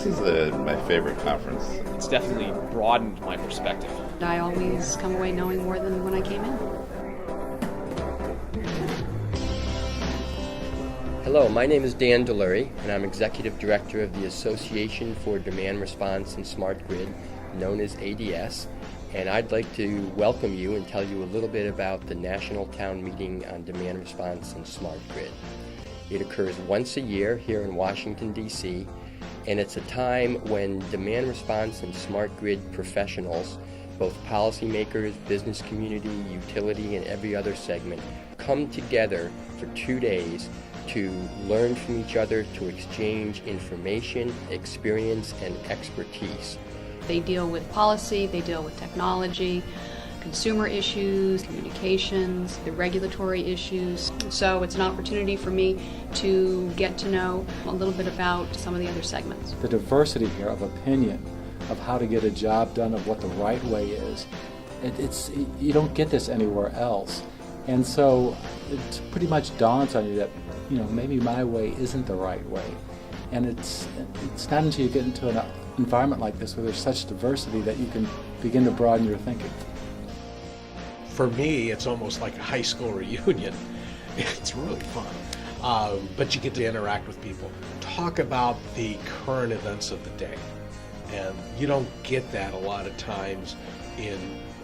is my favorite conference. It's definitely broadened my perspective. I always come away knowing more than when I came in. Hello, my name is Dan Delury, and I'm Executive Director of the Association for Demand Response and Smart Grid, known as ADS, and I'd like to welcome you and tell you a little bit about the National Town Meeting on Demand Response and Smart Grid. It occurs once a year here in Washington, D.C., and it's a time when demand response and smart grid professionals, both policymakers, business community, utility, and every other segment, come together for 2 days to learn from each other, to exchange information, experience, and expertise. They deal with policy, they deal with technology, consumer issues, communications, the regulatory issues. So it's an opportunity for me to get to know a little bit about some of the other segments. The diversity here of opinion, of how to get a job done, of what the right way is, you don't get this anywhere else. And so it pretty much dawns on you that, maybe my way isn't the right way. And it's not until you get into an environment like this where there's such diversity that you can begin to broaden your thinking. For me, it's almost like a high school reunion. It's really fun. But you get to interact with people, talk about the current events of the day. And you don't get that a lot of times in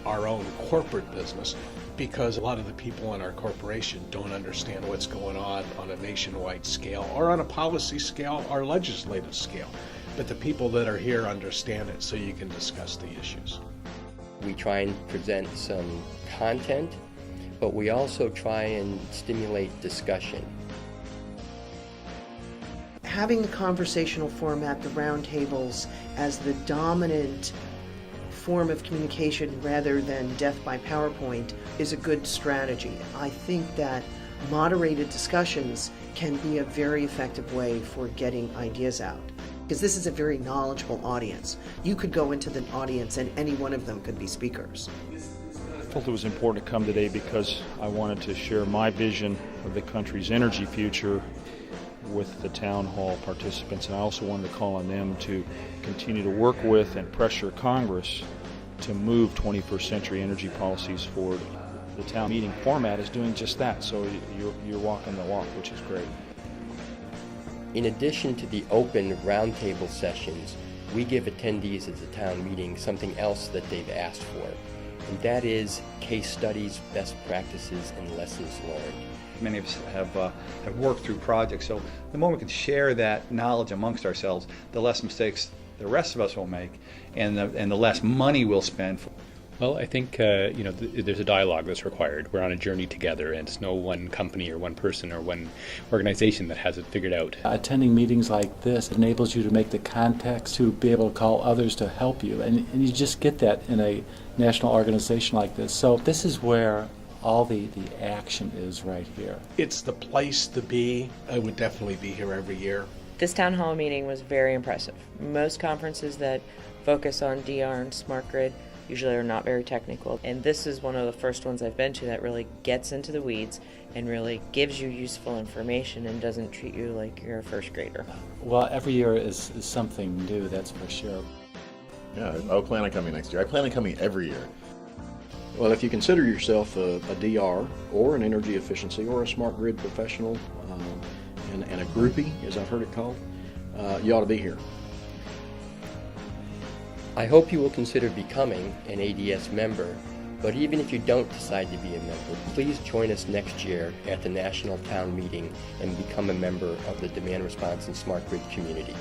our own corporate business because a lot of the people in our corporation don't understand what's going on a nationwide scale or on a policy scale or legislative scale. But the people that are here understand it, so you can discuss the issues. We try and present some content, but we also try and stimulate discussion. Having the conversational format, the roundtables, as the dominant form of communication rather than death by PowerPoint is a good strategy. I think that moderated discussions can be a very effective way for getting ideas out. Because this is a very knowledgeable audience. You could go into the audience and any one of them could be speakers. I felt it was important to come today because I wanted to share my vision of the country's energy future with the town hall participants, and I also wanted to call on them to continue to work with and pressure Congress to move 21st century energy policies forward. The town meeting format is doing just that, so you're walking the walk, which is great. In addition to the open roundtable sessions, we give attendees at the town meeting something else that they've asked for, and that is case studies, best practices, and lessons learned. Many of us have worked through projects, so the more we can share that knowledge amongst ourselves, the less mistakes the rest of us will make, and the less money we'll spend. Well, I think there's a dialogue that's required. We're on a journey together, and it's no one company or one person or one organization that has it figured out. Attending meetings like this enables you to make the context to be able to call others to help you, and you just get that in a national organization like this. So this is where all the action is right here. It's the place to be. I would definitely be here every year. This town hall meeting was very impressive. Most conferences that focus on DR and smart grid usually are not very technical, and this is one of the first ones I've been to that really gets into the weeds and really gives you useful information and doesn't treat you like you're a first grader. Well, every year is something new, that's for sure. Yeah, I plan on coming next year. I plan on coming every year. Well, if you consider yourself a DR or an energy efficiency or a smart grid professional and a groupie, as I've heard it called, you ought to be here. I hope you will consider becoming an ADS member, but even if you don't decide to be a member, please join us next year at the National Town Meeting and become a member of the Demand Response and Smart Grid community.